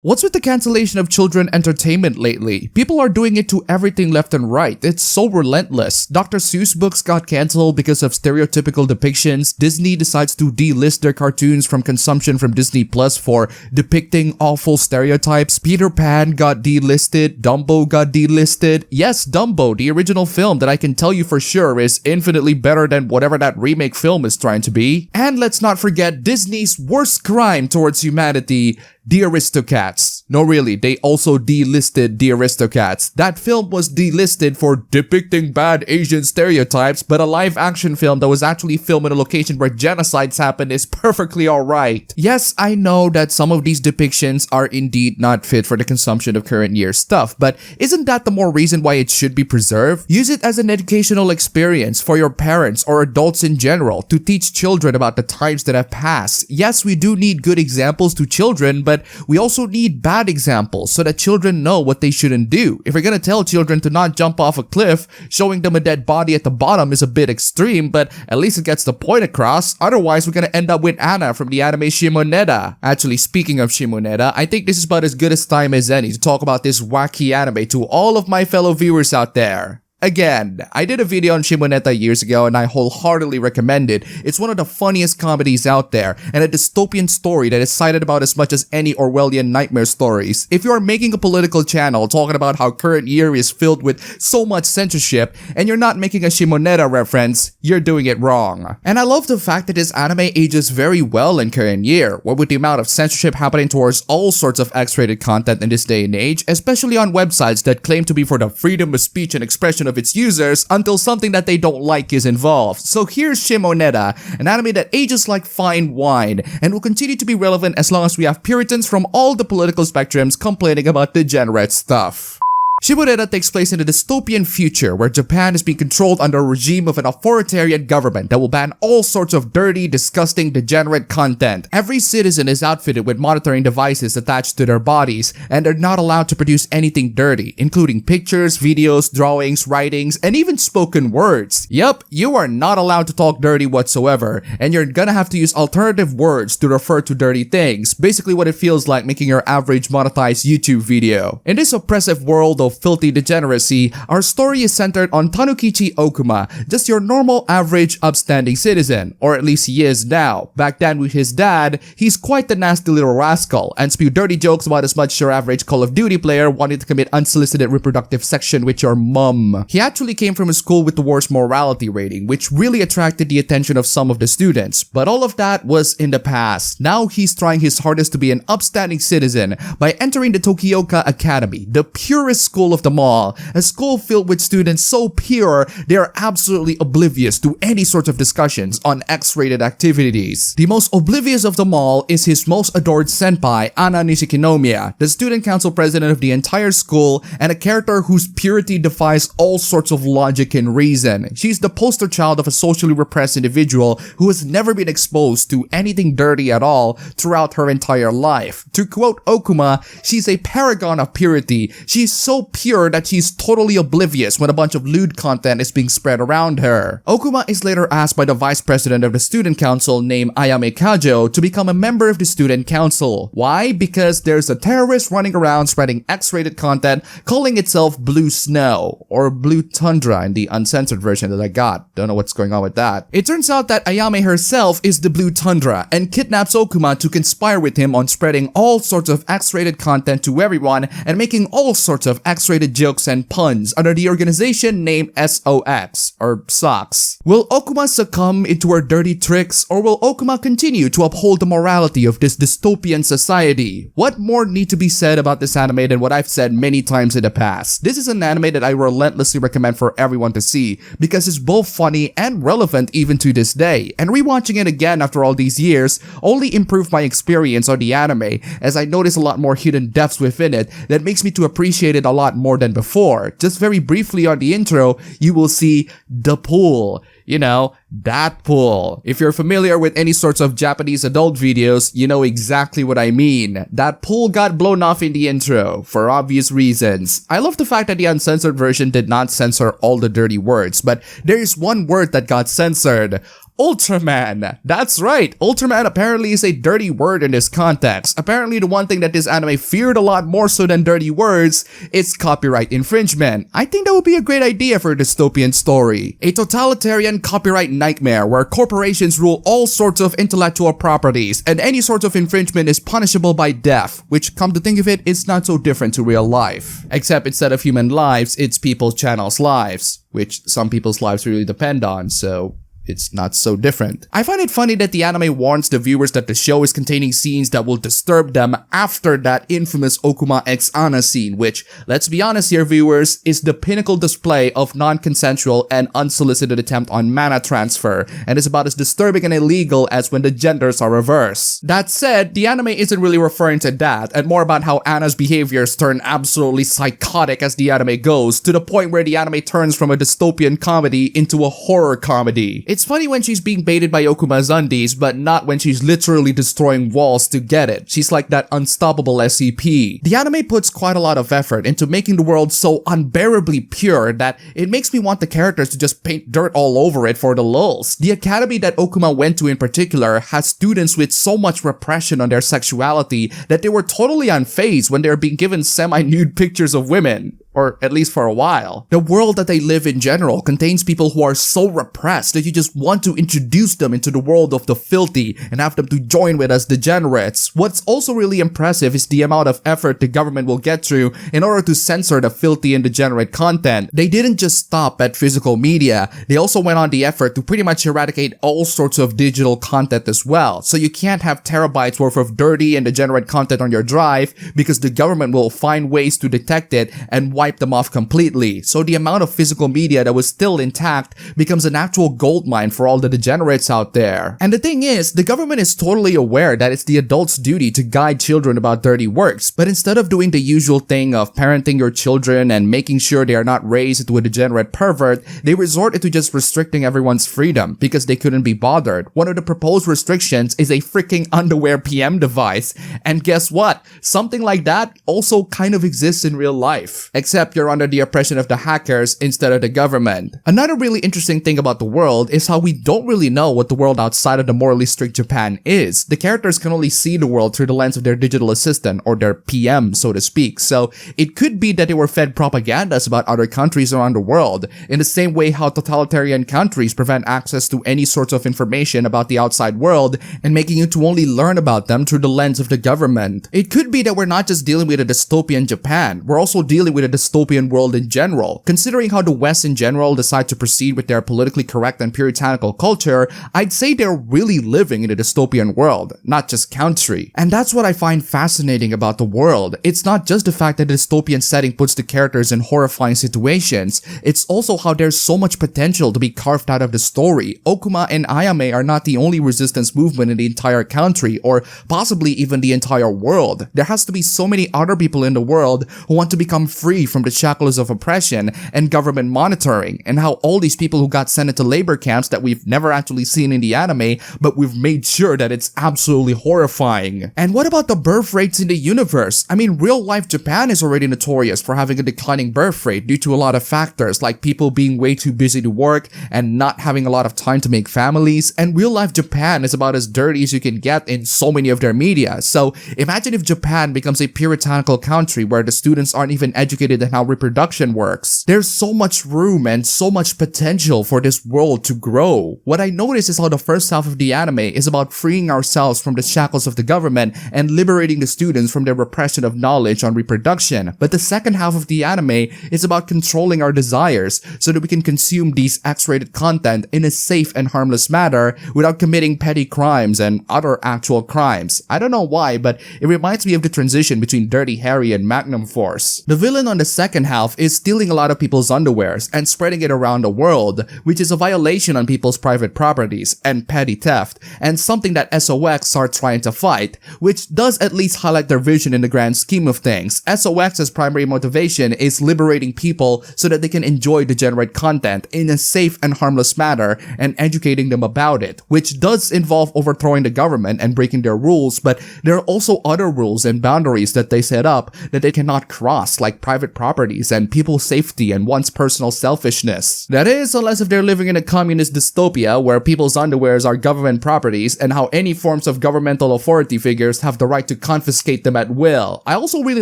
What's with the cancellation of children entertainment lately? People are doing it to everything left and right. It's so relentless. Dr. Seuss books got cancelled because of stereotypical depictions. Disney decides to delist their cartoons from consumption from Disney Plus for depicting awful stereotypes. Peter Pan got delisted. Dumbo got delisted. Yes, Dumbo, the original film that I can tell you for sure is infinitely better than whatever that remake film is trying to be. And let's not forget Disney's worst crime towards humanity, The Aristocats. No, really, they also delisted The Aristocats. That film was delisted for depicting bad Asian stereotypes, but a live-action film that was actually filmed in a location where genocides happened is perfectly alright. Yes, I know that some of these depictions are indeed not fit for the consumption of current year stuff, but isn't that the more reason why it should be preserved? Use it as an educational experience for your parents or adults in general to teach children about the times that have passed. Yes, we do need good examples to children, but we also need bad examples so that children know what they shouldn't do. If we're gonna tell children to not jump off a cliff, showing them a dead body at the bottom is a bit extreme, but at least it gets the point across. Otherwise, we're gonna end up with Anna from the anime Shimoneta. Actually, speaking of Shimoneta, I think this is about as good as time as any to talk about this wacky anime to all of my fellow viewers out there. Again, I did a video on Shimoneta years ago and I wholeheartedly recommend it. It's one of the funniest comedies out there and a dystopian story that is cited about as much as any Orwellian nightmare stories. If you are making a political channel talking about how current year is filled with so much censorship and you're not making a Shimoneta reference, you're doing it wrong. And I love the fact that this anime ages very well in current year, what with the amount of censorship happening towards all sorts of X-rated content in this day and age, especially on websites that claim to be for the freedom of speech and expression of its users until something that they don't like is involved. So here's Shimoneta, an anime that ages like fine wine and will continue to be relevant as long as we have Puritans from all the political spectrums complaining about degenerate stuff. Shimoneta takes place in a dystopian future where Japan is being controlled under a regime of an authoritarian government that will ban all sorts of dirty, disgusting, degenerate content. Every citizen is outfitted with monitoring devices attached to their bodies, and they're not allowed to produce anything dirty, including pictures, videos, drawings, writings, and even spoken words. Yup, you are not allowed to talk dirty whatsoever, and you're gonna have to use alternative words to refer to dirty things, basically what it feels like making your average monetized YouTube video. In this oppressive world of filthy degeneracy, our story is centered on Tanukichi Okuma, just your normal average upstanding citizen, or at least he is now. Back then with his dad, he's quite the nasty little rascal and spew dirty jokes about as much as your average Call of Duty player wanting to commit unsolicited reproductive section with your mum. He actually came from a school with the worst morality rating, which really attracted the attention of some of the students, but all of that was in the past. Now he's trying his hardest to be an upstanding citizen by entering the Tokioka Academy, the purest school of them all, a school filled with students so pure they are absolutely oblivious to any sort of discussions on X-rated activities. The most oblivious of them all is his most adored senpai, Anna Nishikinomiya, the student council president of the entire school and a character whose purity defies all sorts of logic and reason. She's the poster child of a socially repressed individual who has never been exposed to anything dirty at all throughout her entire life. To quote Okuma, she's a paragon of purity. She's so pure that she's totally oblivious when a bunch of lewd content is being spread around her. Okuma is later asked by the vice president of the student council named Ayame Kajo to become a member of the student council. Why? Because there's a terrorist running around spreading X-rated content calling itself Blue Snow, or Blue Tundra in the uncensored version that I got. Don't know what's going on with that. It turns out that Ayame herself is the Blue Tundra and kidnaps Okuma to conspire with him on spreading all sorts of X-rated content to everyone and making all sorts of X-rated jokes and puns under the organization named SOX, or SOX. Will Okuma succumb into her dirty tricks, or will Okuma continue to uphold the morality of this dystopian society? What more need to be said about this anime than what I've said many times in the past? This is an anime that I relentlessly recommend for everyone to see because it's both funny and relevant even to this day, and rewatching it again after all these years only improved my experience on the anime as I noticed a lot more hidden depths within it that makes me to appreciate it a lot more than before. Just very briefly on the intro, you will see the pool. You know, that pool. If you're familiar with any sorts of Japanese adult videos, you know exactly what I mean. That pool got blown off in the intro, for obvious reasons. I love the fact that the uncensored version did not censor all the dirty words, but there is one word that got censored. Ultraman. That's right, Ultraman apparently is a dirty word in this context. Apparently the one thing that this anime feared a lot more so than dirty words is copyright infringement. I think that would be a great idea for a dystopian story. A totalitarian copyright nightmare where corporations rule all sorts of intellectual properties and any sort of infringement is punishable by death, which, come to think of it, is not so different to real life. Except instead of human lives, it's people's channels' lives, which some people's lives really depend on, so it's not so different. I find it funny that the anime warns the viewers that the show is containing scenes that will disturb them after that infamous Okuma x Ana scene, which, let's be honest here viewers, is the pinnacle display of non-consensual and unsolicited attempt on mana transfer, and is about as disturbing and illegal as when the genders are reversed. That said, the anime isn't really referring to that, and more about how Ana's behaviors turn absolutely psychotic as the anime goes, to the point where the anime turns from a dystopian comedy into a horror comedy. It's funny when she's being baited by Okuma's undies, but not when she's literally destroying walls to get it. She's like that unstoppable SCP. The anime puts quite a lot of effort into making the world so unbearably pure that it makes me want the characters to just paint dirt all over it for the lulz. The academy that Okuma went to in particular has students with so much repression on their sexuality that they were totally unfazed when they were being given semi-nude pictures of women. Or at least for a while. The world that they live in general contains people who are so repressed that you just want to introduce them into the world of the filthy and have them to join with us degenerates. What's also really impressive is the amount of effort the government will get through in order to censor the filthy and degenerate content. They didn't just stop at physical media, they also went on the effort to pretty much eradicate all sorts of digital content as well. So you can't have terabytes worth of dirty and degenerate content on your drive because the government will find ways to detect it and wipe them off completely, so the amount of physical media that was still intact becomes an actual goldmine for all the degenerates out there. And the thing is, the government is totally aware that it's the adult's duty to guide children about dirty works, but instead of doing the usual thing of parenting your children and making sure they are not raised into a degenerate pervert, they resorted to just restricting everyone's freedom because they couldn't be bothered. One of the proposed restrictions is a freaking underwear PM device, and guess what? Something like that also kind of exists in real life. Except you're under the oppression of the hackers instead of the government. Another really interesting thing about the world is how we don't really know what the world outside of the morally strict Japan is. The characters can only see the world through the lens of their digital assistant, or their PM, so to speak. So it could be that they were fed propagandas about other countries around the world, in the same way how totalitarian countries prevent access to any sorts of information about the outside world and making you to only learn about them through the lens of the government. It could be that we're not just dealing with a dystopian Japan, we're also dealing with a dystopian world in general. Considering how the West in general decide to proceed with their politically correct and puritanical culture, I'd say they're really living in a dystopian world, not just country. And that's what I find fascinating about the world. It's not just the fact that the dystopian setting puts the characters in horrifying situations, it's also how there's so much potential to be carved out of the story. Okuma and Ayame are not the only resistance movement in the entire country, or possibly even the entire world. There has to be so many other people in the world who want to become free from the shackles of oppression and government monitoring, and how all these people who got sent into labor camps that we've never actually seen in the anime, but we've made sure that it's absolutely horrifying. And what about the birth rates in the universe? I mean, real life Japan is already notorious for having a declining birth rate due to a lot of factors, like people being way too busy to work and not having a lot of time to make families, and real life Japan is about as dirty as you can get in so many of their media. So imagine if Japan becomes a puritanical country where the students aren't even educated in how reproduction works. There's so much room and so much potential for this world to grow. What I notice is how the first half of the anime is about freeing ourselves from the shackles of the government and liberating the students from their repression of knowledge on reproduction. But the second half of the anime is about controlling our desires so that we can consume these X-rated content in a safe and harmless manner without committing petty crimes and other actual crimes. I don't know why, but it reminds me of the transition between Dirty Harry and Magnum Force. The villain on the second half is stealing a lot of people's underwears and spreading it around the world, which is a violation on people's private properties and petty theft, and something that SOX are trying to fight, which does at least highlight their vision in the grand scheme of things. SOX's primary motivation is liberating people so that they can enjoy degenerate content in a safe and harmless manner and educating them about it, which does involve overthrowing the government and breaking their rules, but there are also other rules and boundaries that they set up that they cannot cross, like private properties and people's safety and one's personal selfishness. That is, unless if they're living in a communist dystopia where people's underwears are government properties and how any forms of governmental authority figures have the right to confiscate them at will. I also really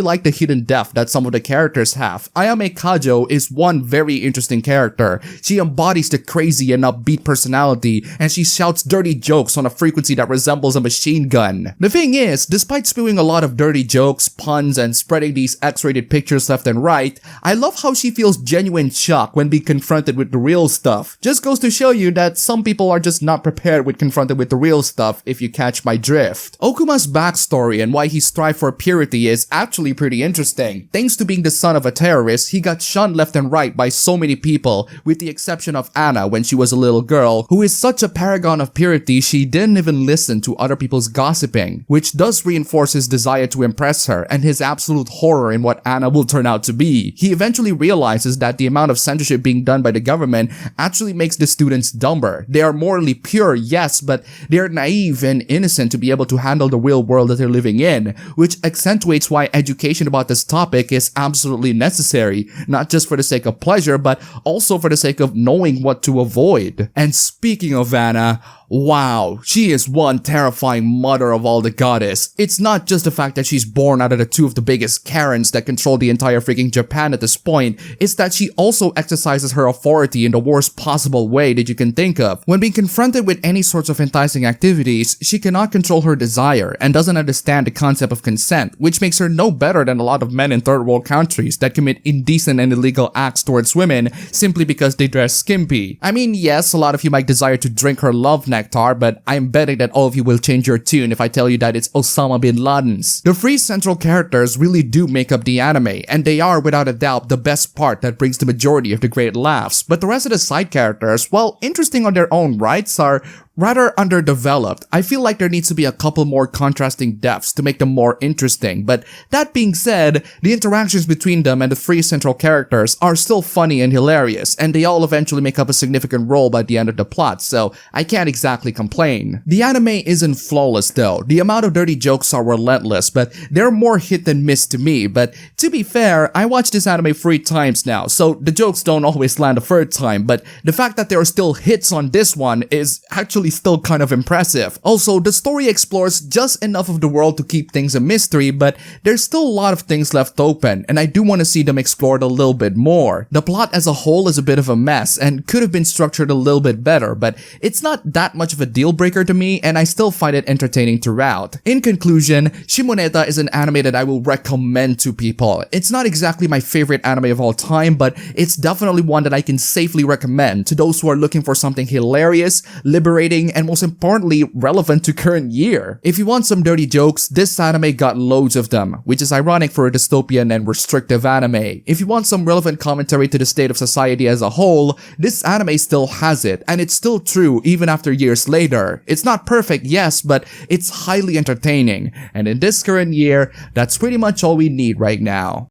like the hidden depth that some of the characters have. Ayame Kajo is one very interesting character. She embodies the crazy and upbeat personality, and she shouts dirty jokes on a frequency that resembles a machine gun. The thing is, despite spewing a lot of dirty jokes, puns, and spreading these X-rated pictures left and right, I love how she feels genuine shock when being confronted with the real stuff. Just goes to show you that some people are just not prepared when confronted with the real stuff, if you catch my drift. Okuma's backstory and why he strived for purity is actually pretty interesting. Thanks to being the son of a terrorist, he got shunned left and right by so many people, with the exception of Anna when she was a little girl, who is such a paragon of purity she didn't even listen to other people's gossiping, which does reinforce his desire to impress her and his absolute horror in what Anna will turn out to be. He eventually realizes that the amount of censorship being done by the government actually makes the students dumber. They are morally pure, yes, but they are naive and innocent to be able to handle the real world that they're living in, which accentuates why education about this topic is absolutely necessary, not just for the sake of pleasure, but also for the sake of knowing what to avoid. And speaking of Anna, wow, she is one terrifying mother of all the goddess. It's not just the fact that she's born out of the two of the biggest Karens that control the entire freaking Japan at this point, it's that she also exercises her authority in the worst possible way that you can think of. When being confronted with any sorts of enticing activities, she cannot control her desire and doesn't understand the concept of consent, which makes her no better than a lot of men in third world countries that commit indecent and illegal acts towards women simply because they dress skimpy. I mean, yes, a lot of you might desire to drink her love nectar, but I'm betting that all of you will change your tune if I tell you that it's Osama bin Laden's. The three central characters really do make up the anime, and they are without a doubt the best part that brings the majority of the great laughs, but the rest of the side characters, while interesting on their own rights, are rather underdeveloped. I feel like there needs to be a couple more contrasting depths to make them more interesting, but that being said, the interactions between them and the three central characters are still funny and hilarious, and they all eventually make up a significant role by the end of the plot, so I can't exactly complain. The anime isn't flawless though. The amount of dirty jokes are relentless, but they're more hit than miss to me, but to be fair, I watched this anime 3 times now, so the jokes don't always land a third time, but the fact that there are still hits on this one is actually still kind of impressive. Also, the story explores just enough of the world to keep things a mystery, but there's still a lot of things left open, and I do want to see them explored a little bit more. The plot as a whole is a bit of a mess and could have been structured a little bit better, but it's not that much of a deal breaker to me, and I still find it entertaining throughout. In conclusion, Shimoneta is an anime that I will recommend to people. It's not exactly my favorite anime of all time, but it's definitely one that I can safely recommend to those who are looking for something hilarious, liberating, and most importantly, relevant to current year. If you want some dirty jokes, this anime got loads of them, which is ironic for a dystopian and restrictive anime. If you want some relevant commentary to the state of society as a whole, this anime still has it, and it's still true even after years later. It's not perfect, yes, but it's highly entertaining, and in this current year, that's pretty much all we need right now.